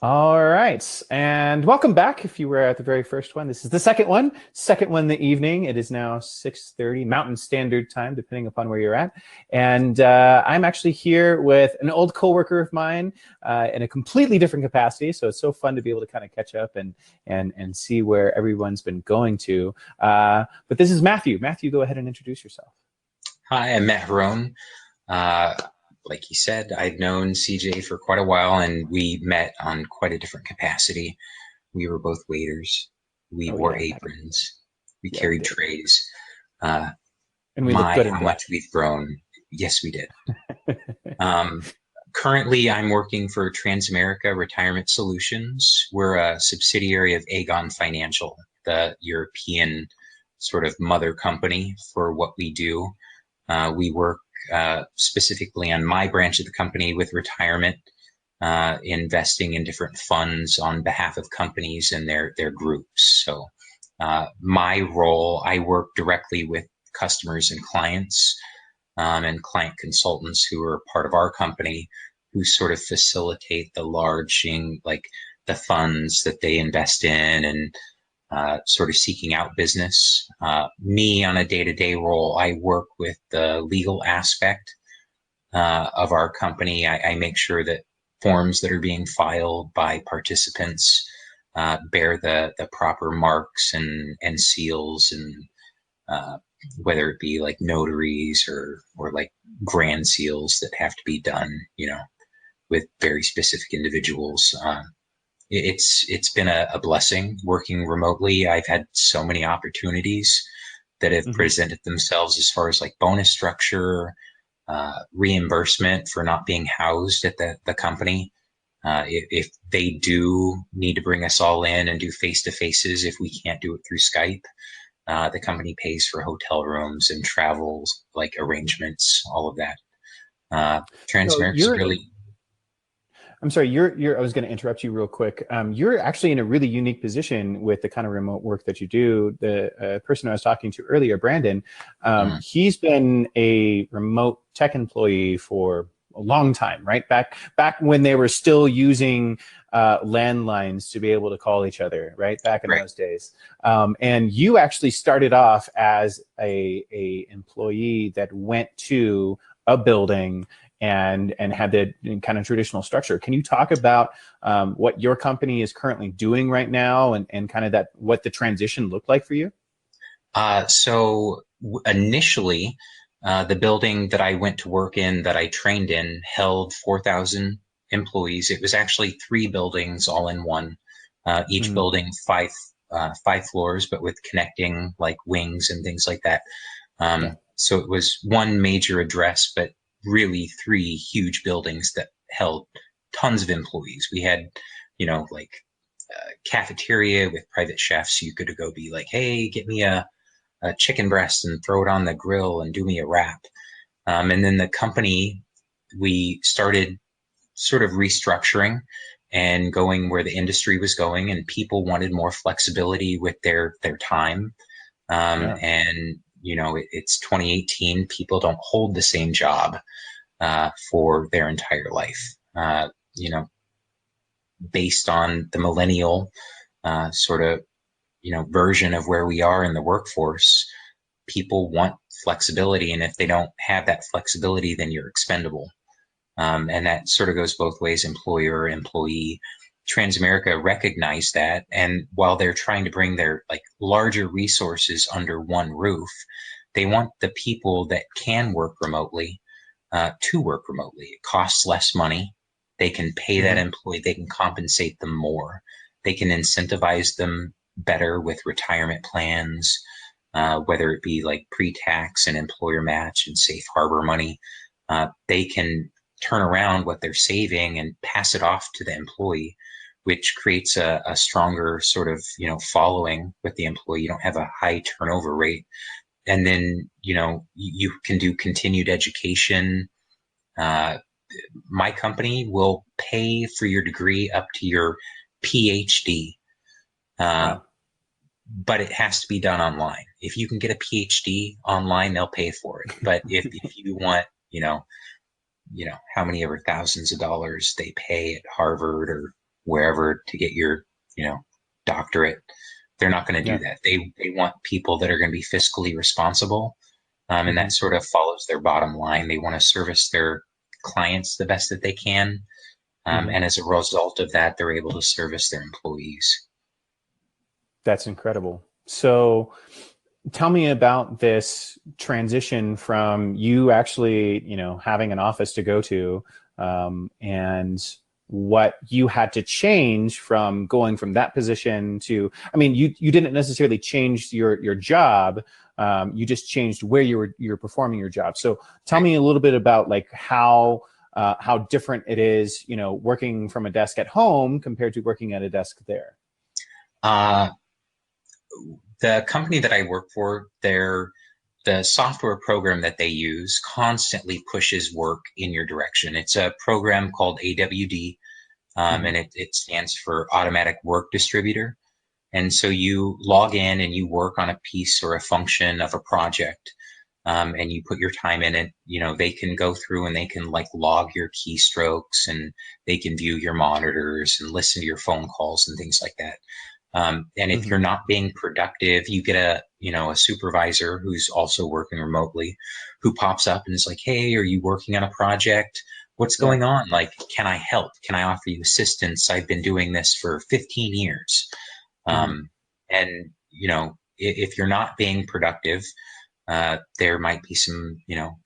All right, and welcome back. If you were at the very first one, this is the second one in the evening. It is now 6:30 Mountain Standard Time, depending upon where you're at. And I'm actually here with an old coworker of mine in a completely different capacity. So it's so fun to be able to kind of catch up and see where everyone's been going to. But this is Matthew. Matthew, go ahead and introduce yourself. Hi, I'm Matt Giron. Uh, like you said, I've known CJ for quite a while, and we met on quite a different capacity. We were both waiters. We Oh wore yeah, back. aprons. We Yeah, we carried did, trays. Uh, and we look my, good in how much black. we've grown. Yes, we did. Um, Currently, I'm working for Transamerica Retirement Solutions. We're a subsidiary of Aegon Financial, the European sort of mother company for what we do. We work specifically on my branch of the company with retirement, investing in different funds on behalf of companies and their groups. So my role, I work directly with customers and clients and client consultants who are part of our company who sort of facilitate the larging, like the funds that they invest in and sort of seeking out business. Me on a day-to-day role, I work with the legal aspect of our company. I make sure that forms that are being filed by participants bear the proper marks and seals and whether it be like notaries or like grand seals that have to be done, with very specific individuals. It's been a blessing working remotely. I've had so many opportunities that have Mhm. presented themselves as far as like bonus structure, reimbursement for not being housed at the company. If they do need to bring us all in and do face to faces, if we can't do it through Skype, the company pays for hotel rooms and travels, like arrangements, all of that. So Transamerica is you're really. I'm sorry, you're I was going to interrupt you real quick. You're actually in a really unique position with the kind of remote work that you do. The person I was talking to earlier, Brandon, Mm, he's been a remote tech employee for a long time, right? Back when they were still using landlines to be able to call each other, right? Back in right. those days. And you actually started off as a employee that went to a building and had the kind of traditional structure. Can you talk about what your company is currently doing right now and kind of that what the transition looked like for you? Initially, the building that I went to work in, that I trained in, held 4,000 employees. It was actually three buildings all in one. Each Mm-hmm. building five floors, but with connecting like wings and things like that. Yeah. So it was one major address, but really three huge buildings that held tons of employees. We had, like cafeteria with private chefs. You could go be like, hey, get me a chicken breast and throw it on the grill and do me a wrap. And then the company, we started sort of restructuring and going where the industry was going, and people wanted more flexibility with their time. Yeah. And it's 2018. People don't hold the same job for their entire life. You know, Based on the millennial sort of version of where we are in the workforce, people want flexibility, and if they don't have that flexibility, then you're expendable. And that sort of goes both ways, employer, employee. Transamerica recognized that, and while they're trying to bring their like larger resources under one roof, they want the people that can work remotely to work remotely. It costs less money. They can pay that Mm-hmm. employee. They can compensate them more. They can incentivize them better with retirement plans, whether it be like pre-tax and employer match and safe harbor money. They can turn around what they're saving and pass it off to the employee, which creates a stronger sort of following with the employee. You don't have a high turnover rate, and then you can do continued education. Uh, my company will pay for your degree up to your PhD. Uh, Wow. but it has to be done online. If you can get a PhD online, they'll pay for it. But if you want, how many ever thousands of dollars they pay at Harvard or wherever to get your, doctorate. They're not going to do Yeah. that. They want people that are going to be fiscally responsible, and Hmm. that sort of follows their bottom line. They want to service their clients the best that they can, Hmm. and as a result of that, they're able to service their employees. That's incredible. So tell me about this transition from you actually, having an office to go to, and what you had to change from going from that position to, I mean, you didn't necessarily change your job. You just changed where you're performing your job. So tell Right. me a little bit about like how different it is, working from a desk at home compared to working at a desk there. Uh, the company that I work for, the software program that they use constantly pushes work in your direction. It's a program called AWD, Hmm. and it stands for Automatic Work Distributor. And so you log in and you work on a piece or a function of a project, and you put your time in it. They can go through and they can like log your keystrokes, and they can view your monitors and listen to your phone calls and things like that. And if Hmm. you're not being productive, you get a supervisor who's also working remotely, who pops up and is like, "Hey, are you working on a project? What's Yeah. going on? Like, can I help? Can I offer you assistance? I've been doing this for 15 years." Hmm. And if you're not being productive, there might be some,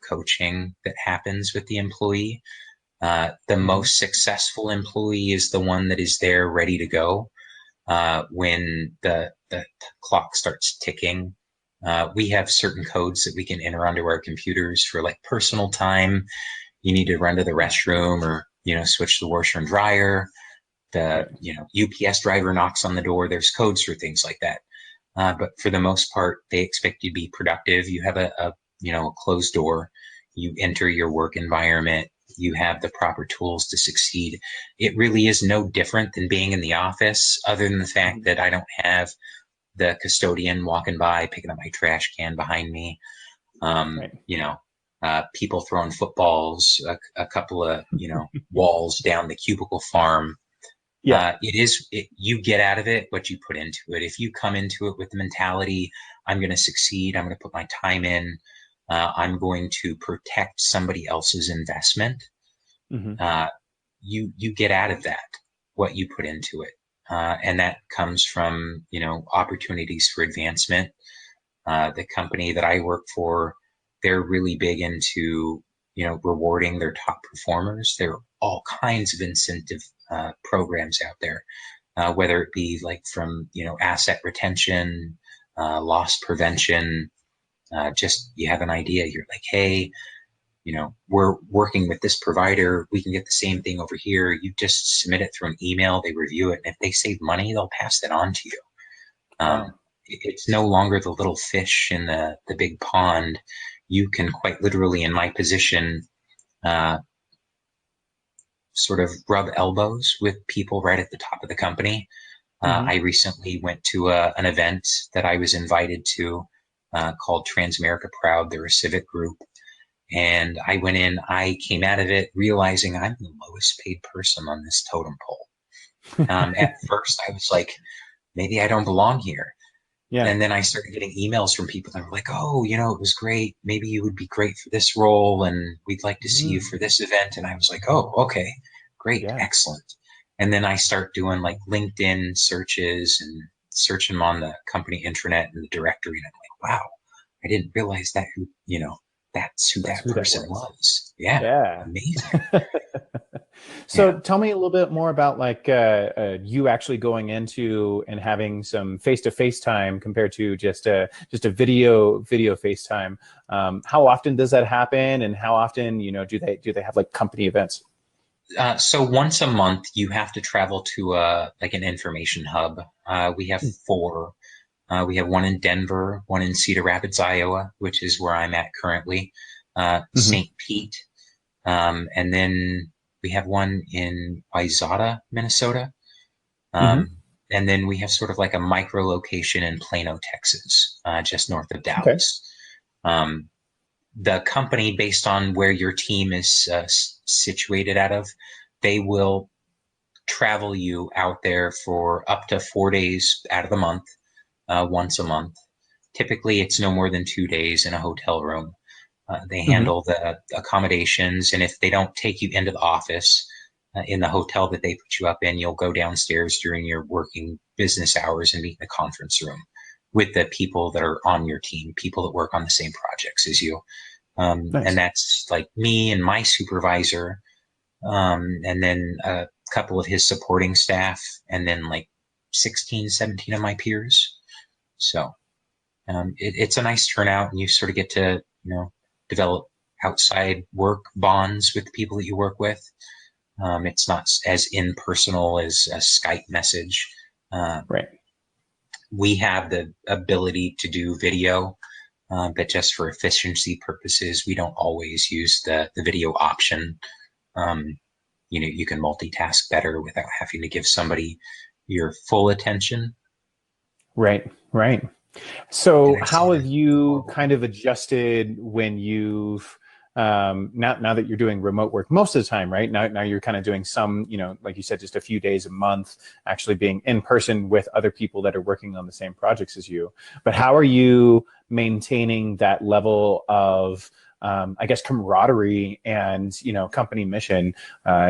coaching that happens with the employee. The Hmm. most successful employee is the one that is there ready to go when the clock starts ticking. We have certain codes that we can enter onto our computers for like personal time. You need to run to the restroom, or switch the washer and dryer. The Right. UPS driver knocks on the door. There's codes for things like that. But for the most part, they expect you to be productive. You have a closed door. You enter your work environment. You have the proper tools to succeed. It really is no different than being in the office, other than the fact Mhm. that I don't have the custodian walking by, picking up my trash can behind me. Um, Right. you know, People throwing footballs, a couple of, walls down the cubicle farm. Yeah. You get out of it what you put into it. If you come into it with the mentality, I'm going to succeed, I'm going to put my time in, I'm going to protect somebody else's investment, Hmm. uh, you get out of that what you put into it. And that comes from, opportunities for advancement. The company that I work for, they're really big into, rewarding their top performers. There are all kinds of incentive programs out there, whether it be like from, asset retention, loss prevention. Just you have an idea, you're like, hey, we're working with this provider. We can get the same thing over here. You just submit it through an email. They review it. And if they save money, they'll pass that on to you. Wow. It's no longer the little fish in the big pond. You can quite literally, in my position, uh, sort of rub elbows with people right at the top of the company. Hmm. I recently went to an event that I was invited to, called Transamerica Proud. They're a civic group. And I went in, I came out of it realizing I'm the lowest paid person on this totem pole. At first, I was like, maybe I don't belong here. Yeah. And then I started getting emails from people that were like, oh, it was great. Maybe you would be great for this role, and we'd like to see you Mm. for this event. And I was like, oh, okay, great, Yeah. excellent. And then I start doing like LinkedIn searches and searching them on the company intranet and the directory. And I'm like, wow, I didn't realize that's who That's that who that person was. was. Yeah, Yeah. amazing. Yeah. So tell me a little bit more about like you actually going into and having some face-to-face time compared to just a video FaceTime. How often does that happen, and how often do they have like company events? So once a month, you have to travel to like an information hub. We have four. We have one in Denver, one in Cedar Rapids, Iowa, which is where I'm at currently, Hmm. St. Pete, and then we have one in Wayzata, Minnesota. Hmm. Um, and then we have sort of like a micro location in Plano, Texas, just north of Okay. Dallas. Um, the company, based on where your team is situated out of, they will travel you out there for up to 4 days out of the month, once a month. Typically, it's no more than 2 days in a hotel room. They Hmm. handle the accommodations, and if they don't take you into the office in the hotel that they put you up in, you'll go downstairs during your working business hours and meet in the conference room with the people that are on your team, people that work on the same projects as you. And Nice. that's like me and my supervisor, and then a couple of his supporting staff, and then like 16, 17 of my peers. So it's a nice turnout, and you sort of get to, develop outside work bonds with the people that you work with. It's not as impersonal as a Skype message. Uh, Right. we have the ability to do video, but just for efficiency purposes, we don't always use the video option. Um, you can multitask better without having to give somebody your full attention. Right. Right. Did So, I say how have that you horrible? kind of adjusted when you've now that you're doing remote work most of the time, right? Now you're kind of doing some, like you said, just a few days a month, actually being in person with other people that are working on the same projects as you. But how are you maintaining that level of I guess camaraderie and company mission,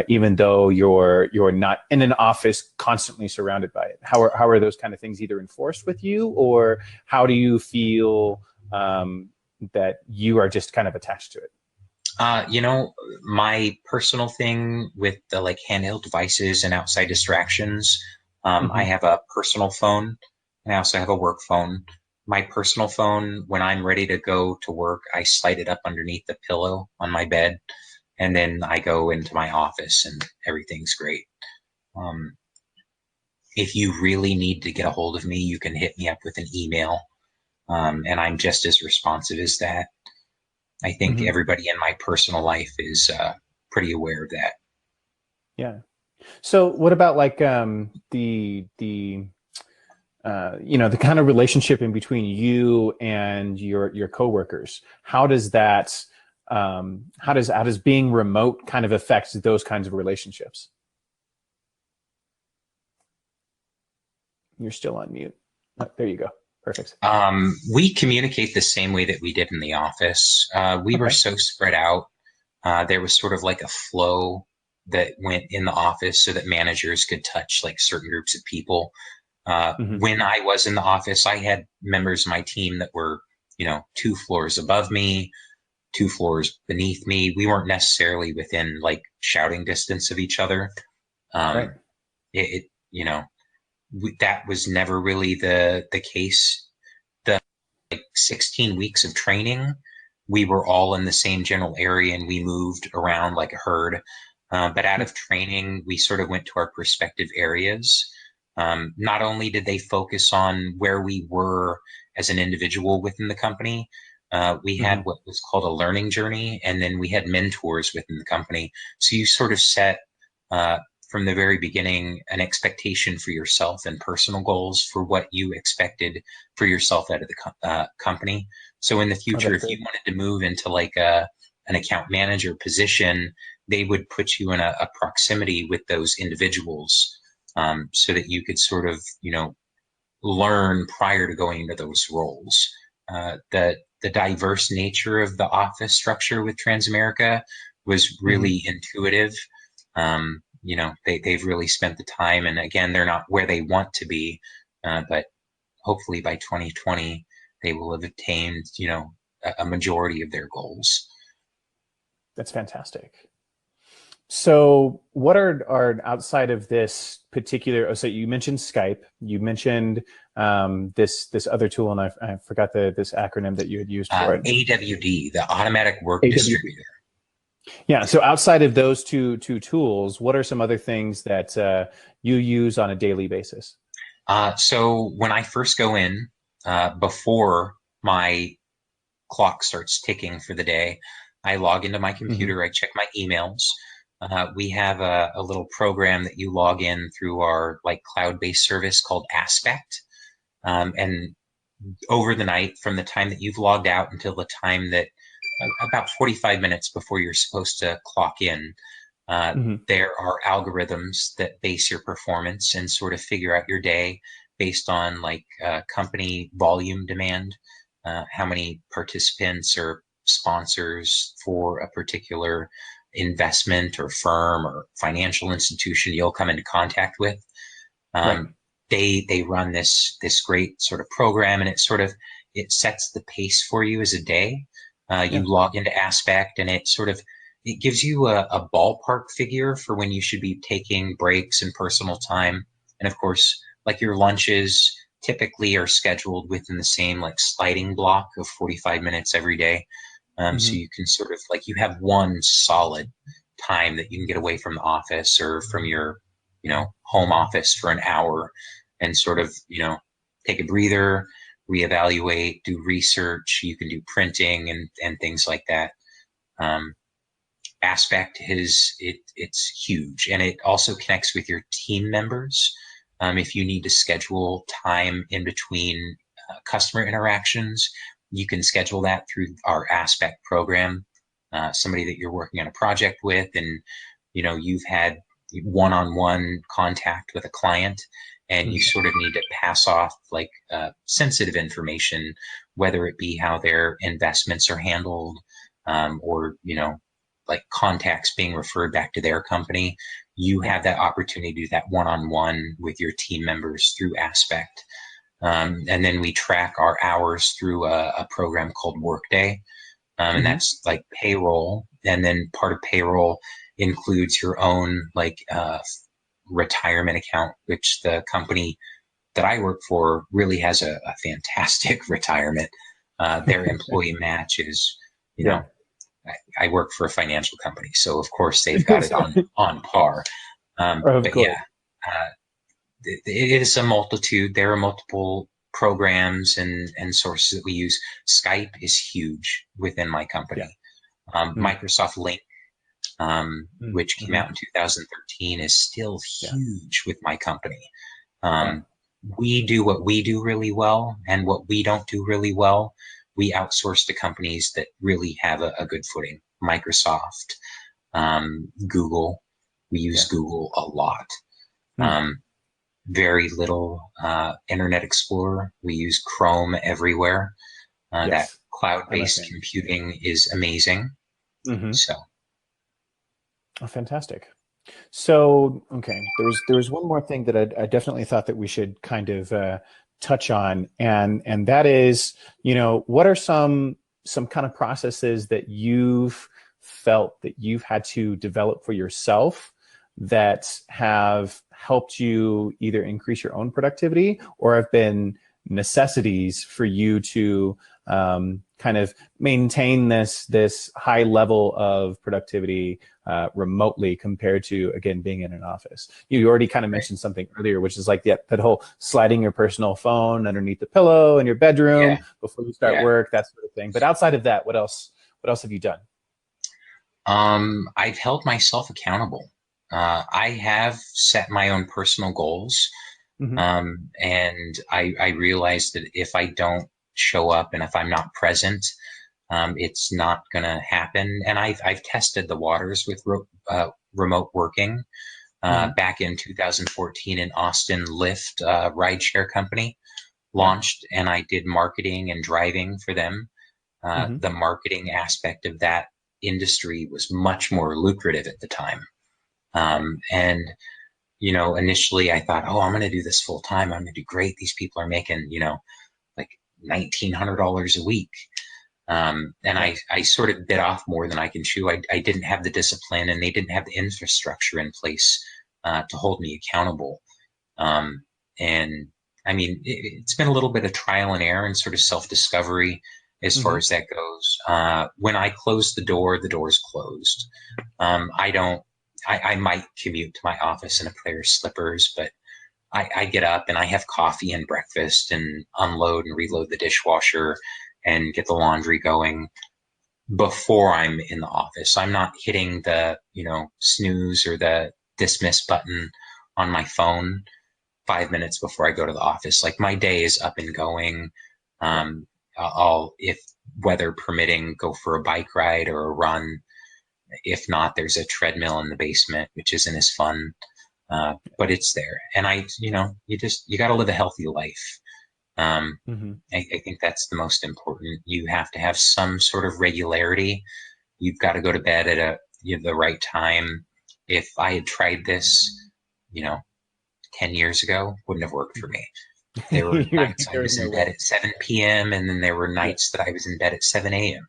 even though you're not in an office constantly surrounded by it. How are those kind of things either enforced with you, or how do you feel that you are just kind of attached to it? You know, my personal thing with the like handheld devices and outside distractions, I Hmm. have a personal phone and I also have a work phone. My personal phone, when I'm ready to go to work, I slide it up underneath the pillow on my bed, and then I go into my office and everything's great. Um, if you really need to get a hold of me, you can hit me up with an email, and I'm just as responsive as that. I think Hmm. everybody in my personal life is pretty aware of that. Yeah. So what about like the kind of relationship in between you and your coworkers? How does being remote kind of affect those kinds of relationships? You're still on mute. Oh, there you go. Perfect. We communicate the same way that we did in the office. We were Okay. so spread out. There was sort of like a flow that went in the office so that managers could touch like certain groups of people. Hmm. When I was in the office, I had members of my team that were, 2 floors above me, 2 floors beneath me. We weren't necessarily within like shouting distance of each other. Right. Um, that was never really the case. The 16 weeks of training, we were all in the same general area and we moved around like a herd. But out of training, we sort of went to our respective areas. Not only did they focus on where we were as an individual within the company, we had Hmm. what was called a learning journey, and then we had mentors within the company. So you sort of set uh, from the very beginning an expectation for yourself and personal goals for what you expected for yourself out of the company. So in the Oh, future, that's if you great. wanted to move into like an account manager position, they would put you in a proximity with those individuals, so that you could sort of, learn prior to going into those roles. The diverse nature of the office structure with Transamerica was Hmm. really intuitive. They've really spent the time, and again, they're not where they want to be, but hopefully by 2020 they will have attained, a majority of their goals. That's fantastic. So, what are outside of this particular? Oh, so you mentioned Skype. You mentioned this other tool, and I forgot this acronym that you had used for it. AWD, the Automatic Work AWP. Distributor. Yeah. So, outside of those two tools, what are some other things that you use on a daily basis? So when I first go in, before my clock starts ticking for the day, I log into my Hmm. computer, I check my emails. We have a little program that you log in through our like cloud-based service called Aspect. And over the night, from the time that you've logged out until the time that about 45 minutes before you're supposed to clock in, Hmm. There are algorithms that base your performance and sort of figure out your day based on like company volume demand, how many participants or sponsors for a particular investment or firm or financial institution you'll come into contact with. Right. Um, they run this great sort of program, and it sets the pace for you as a day. You Yeah. log into Aspect, and it gives you a ballpark figure for when you should be taking breaks and personal time. And of course, like your lunches typically are scheduled within the same like sliding block of 45 minutes every day. So Hmm. you can sort of like you have one solid time that you can get away from the office or from your, home office for an hour and sort of, take a breather, reevaluate, do research. You can do printing and things like that. Um, Aspect it's huge, and it also connects with your team members. If you need to schedule time in between customer interactions, you can schedule that through our Aspect program. Somebody that you're working on a project with, and you've had one-on-one contact with a client, and you Hmm. sort of need to pass off like sensitive information, whether it be how their investments are handled, or like contacts being referred back to their company. You Yeah. have that opportunity to do that one-on-one with your team members through Aspect. And then we track our hours through a program called Workday. And Hmm. that's like payroll. And then part of payroll includes your own like retirement account, which the company that I work for really has a fantastic retirement. Their employee match is, you Yeah. know, I work for a financial company, so of course they've got it on par. Of But yeah, course. it is a multitude. There are multiple programs and sources that we use. Skype is huge within my Yeah. company. Mm. Microsoft Link, Mm. which came Hmm. out in 2013, is still Yeah. huge with my company. Wow. Um, we do what we do really well, and what we don't do really well, we outsource to companies that really have a good footing. Microsoft, Google, we use Yeah. Google a lot. Mm. Um, very little Internet Explorer. We use Chrome everywhere. That Yes. I'm a cloud-based fan. computing is amazing. Hmm. So, Oh, fantastic. So, okay, there was one more thing that I definitely thought that we should kind of touch on, and that is, what are some kind of processes that you've felt that you've had to develop for yourself that have helped you either increase your own productivity or have been necessities for you to kind of maintain this high level of productivity remotely compared to, again, being in an office. You already kind of right. mentioned something earlier, which is like that whole sliding your personal phone underneath the pillow in your bedroom Yeah, before you start yeah. work, that sort of thing. But outside of that, what else have you done? I've held myself accountable. I have set my own personal goals. Hmm. And I realized that if I don't show up and if I'm not present, it's not going to happen. And I've tested the waters with remote working. Hmm. Back in 2014 in Austin, Lyft, rideshare company, Yeah. launched, and I did marketing and driving for them. Hmm. The marketing aspect of that industry was much more lucrative at the time. Right. And initially I thought, oh, I'm going to do this full time. I'm going to do great. These people are making, like $1,900 a week. And Yeah. I sort of bit off more than I can chew. I didn't have the discipline, and they didn't have the infrastructure in place to hold me accountable. Um, and I mean, it's been a little bit of trial and error and sort of self-discovery as far Hmm. as that goes. When I close the door is closed. I don't, I might commute to my office in a pair of slippers, but I get up and I have coffee and breakfast and unload and reload the dishwasher and get the laundry going before I'm in the office. I'm not hitting the, snooze or the dismiss button on my phone 5 minutes before I go to the office. Like my day is up and going. Yeah. I'll, if weather permitting, go for a bike ride or a run. If not, there's a treadmill in the basement, which isn't as fun, but it's there. And you got to live a healthy life. Um, Hmm. I think that's the most important. You have to have some sort of regularity. You've got to go to bed at the right time. If I had tried this, you know, 10 years ago, wouldn't have worked for me. There were nights I There is was in no bed way. at 7 p.m. and then there were Yeah. nights that I was in bed at 7 a.m.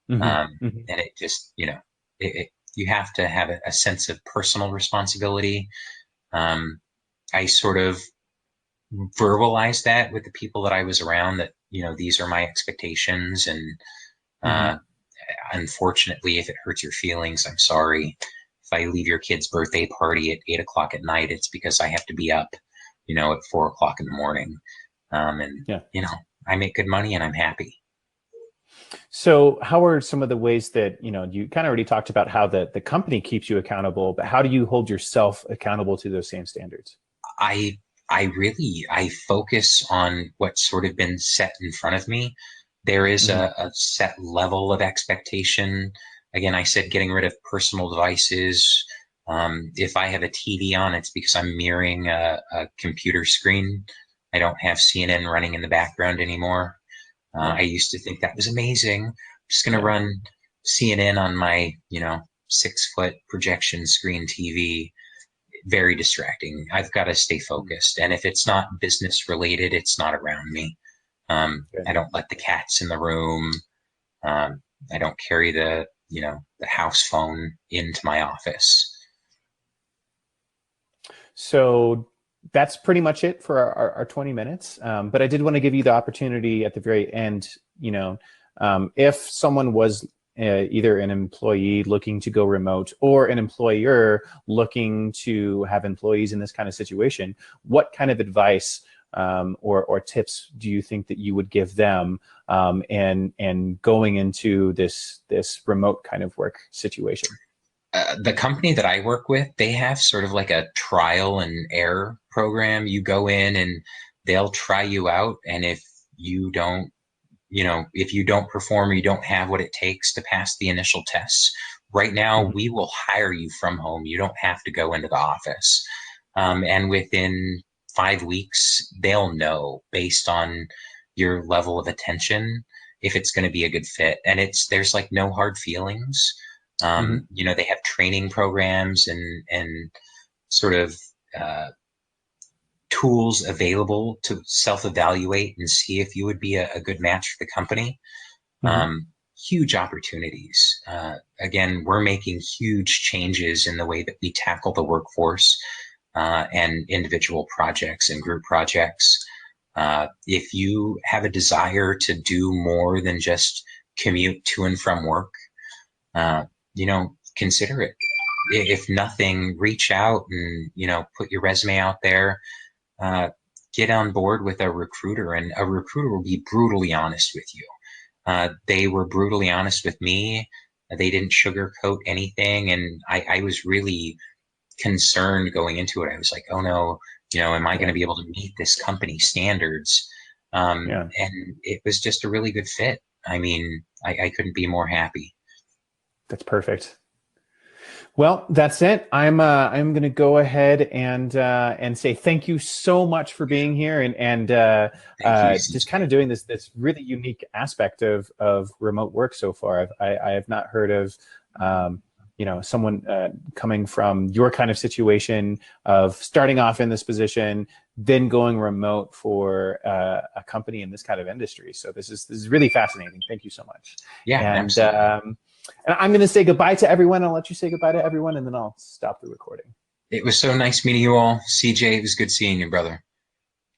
Hmm. Um, Hmm. and it just, you have to have a sense of personal responsibility. Um, I sort of verbalized that with the people that I was around that, these are my expectations. And Hmm. uh, unfortunately, if it hurts your feelings, I'm sorry. If I leave your kid's birthday party at 8 o'clock at night, it's because I have to be up, at 4 o'clock in the morning. And, Yeah. I make good money and I'm happy. So, how are some of the ways that, you kind of already talked about how the company keeps you accountable, but how do you hold yourself accountable to those same standards? I I focus on what's sort of been set in front of me. There is Hmm. a set level of expectation. Again, I said getting rid of personal devices. If I have a TV on, it's because I'm mirroring a computer screen. I don't have CNN running in the background anymore. Yeah. I used to think that was amazing. I'm just going to Yeah. run CNN on my, 6 foot projection screen TV. Very distracting. I've got to stay focused. And if it's not business related, it's not around me. Good. I don't let the cats in the room. I don't carry the house phone into my office. So that's pretty much it for our 20 minutes. But I did want to give you the opportunity at the very end, if someone was either an employee looking to go remote or an employer looking to have employees in this kind of situation, what kind of advice or tips do you think that you would give them and going into this remote kind of work situation? The company that I work with, they have sort of like a trial and error program. You go in and they'll try you out. And you don't, if you don't perform or you don't have what it takes to pass the initial tests, right now Mhm. we will hire you from home. You don't have to go into the office. And within 5 weeks, they'll know based on your level of attention if it's going to be a good fit. And there's like no hard feelings. Mhm. They have training programs and sort of uh, tools available to self-evaluate and see if you would be a good match for the company. Mhm. Huge opportunities. Again, we're making huge changes in the way that we tackle the workforce and individual projects and group projects. If you have a desire to do more than just commute to and from work, uh, consider it. If nothing, reach out and, put your resume out there. Uh, get on board with a recruiter, and a recruiter will be brutally honest with you. They were brutally honest with me. They didn't sugarcoat anything. And I was really concerned going into it. I was like, oh no, am I going to Yeah. be able to meet this company standards? Yeah. And it was just a really good fit. I mean, I couldn't be more happy. That's perfect. Well, that's it. I'm going to go ahead and say thank you so much for being here Thank you, just CJ. kind of doing this really unique aspect of remote work so far. I have not heard of someone coming from your kind of situation of starting off in this position, then going remote for a company in this kind of industry. So this is really fascinating. Thank you so much. Yeah, And absolutely. and I'm going to say goodbye to everyone. I'll let you say goodbye to everyone, and then I'll stop the recording. It was so nice meeting you all. CJ, it was good seeing you, brother.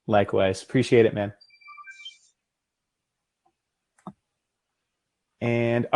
Likewise. Appreciate it, man. And